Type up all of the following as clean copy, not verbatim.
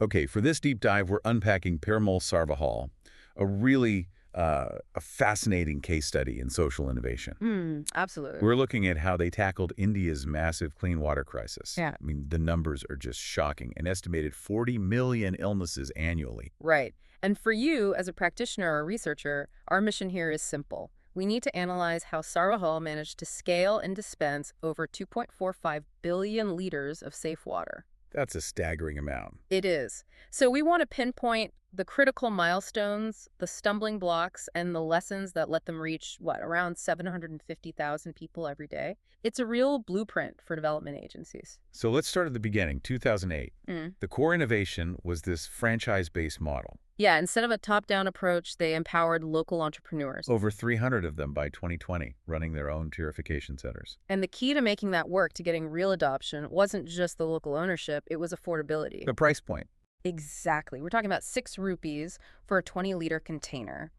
Okay, for this deep dive, we're unpacking Piramal Sarvajal, a really a fascinating case study in social innovation. Absolutely. We're looking at how they tackled India's massive clean water crisis. Yeah. I mean, the numbers are just shocking. An estimated 40 million illnesses annually. Right. And for you, as a practitioner or researcher, our mission here is simple. We need to analyze how Sarvajal managed to scale and dispense over 2.45 billion liters of safe water. That's a staggering amount. It is. So we want to pinpoint the critical milestones, the stumbling blocks, and the lessons that let them reach, around 750,000 people every day. It's a real blueprint for development agencies. So let's start at the beginning, 2008. Mm. The core innovation was this franchise-based model. Yeah, instead of a top-down approach, they empowered local entrepreneurs. Over 300 of them by 2020, running their own purification centers. And the key to making that work, to getting real adoption, wasn't just the local ownership, it was affordability. The price point. Exactly. We're talking about 6 rupees for a 20-liter container.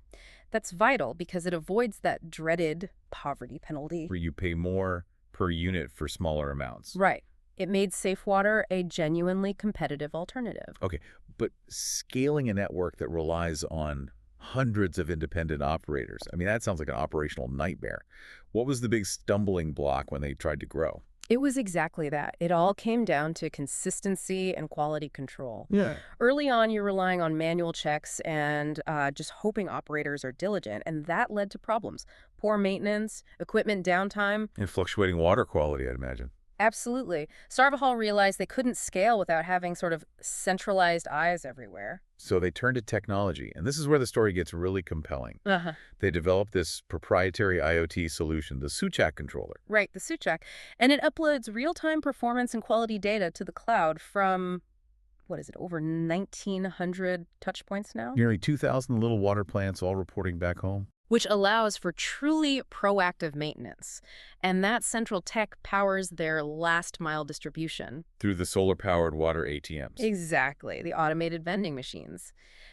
That's vital because it avoids that dreaded poverty penalty. Where you pay more per unit for smaller amounts. Right. It made safe water a genuinely competitive alternative. Okay, but scaling a network that relies on hundreds of independent operators, I mean, that sounds like an operational nightmare. What was the big stumbling block when they tried to grow? It was exactly that. It all came down to consistency and quality control. Yeah. Early on, you're relying on manual checks and just hoping operators are diligent, and that led to problems. Poor maintenance, equipment downtime. And fluctuating water quality, I'd imagine. Absolutely. Sarvajal realized they couldn't scale without having sort of centralized eyes everywhere. So they turned to technology, and this is where the story gets really compelling. Uh-huh. They developed this proprietary IoT solution, the Suchak controller. Right, the Suchak. And it uploads real-time performance and quality data to the cloud from, over 1,900 touch points now? Nearly 2,000 little water plants all reporting back home. Which allows for truly proactive maintenance. And that central tech powers their last-mile distribution. Through the solar-powered water ATMs. Exactly, the automated vending machines.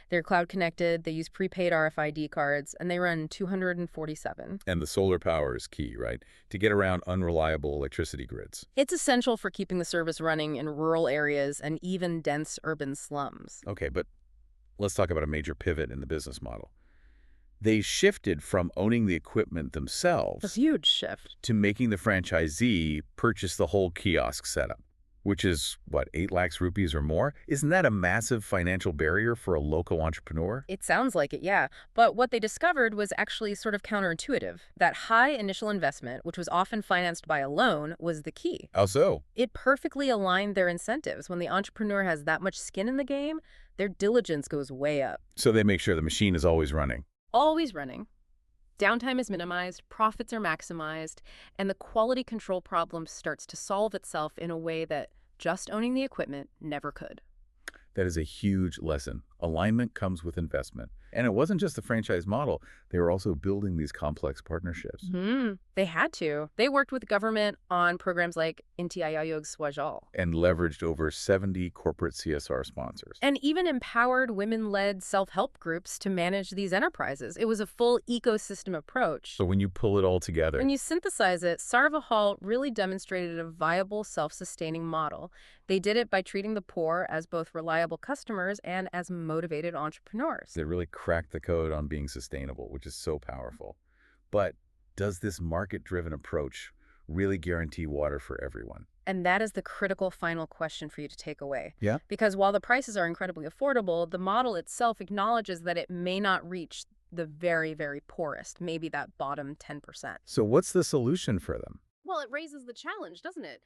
They're cloud-connected, they use prepaid RFID cards, and they run 247. And the solar power is key, right? To get around unreliable electricity grids. It's essential for keeping the service running in rural areas and even dense urban slums. Okay, but let's talk about a major pivot in the business model. They shifted from owning the equipment A themselves huge shift. to making the franchisee purchase the whole kiosk setup, which is, 8 lakhs rupees or more? Isn't that a massive financial barrier for a local entrepreneur? It sounds like it, yeah. But what they discovered was actually sort of counterintuitive. That high initial investment, which was often financed by a loan, was the key. How so? It perfectly aligned their incentives. When the entrepreneur has that much skin in the game, their diligence goes way up. So they make sure the machine is always running. Always running. Downtime is minimized, profits are maximized, and the quality control problem starts to solve itself in a way that just owning the equipment never could. That is a huge lesson. Alignment comes with investment. And it wasn't just the franchise model. They were also building these complex partnerships. They had to. They worked with government on programs like Inti Aayog Swajal. And leveraged over 70 corporate CSR sponsors. And even empowered women-led self-help groups to manage these enterprises. It was a full ecosystem approach. So when you pull it all together, When you synthesize it, Sarvajal really demonstrated a viable, self-sustaining model. They did it by treating the poor as both reliable customers and as motivated entrepreneurs. they really cracked the code on being sustainable, which is so powerful. But does this market-driven approach really guarantee water for everyone? And that is the critical final question for you to take away. Yeah? Because while the prices are incredibly affordable, the model itself acknowledges that it may not reach the very, very poorest, maybe that bottom 10%. So what's the solution for them? Well, it raises the challenge, doesn't it?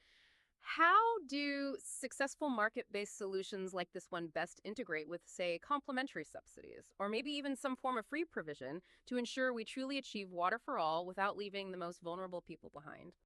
How do successful market-based solutions like this one best integrate with, say, complementary subsidies, or maybe even some form of free provision to ensure we truly achieve water for all without leaving the most vulnerable people behind?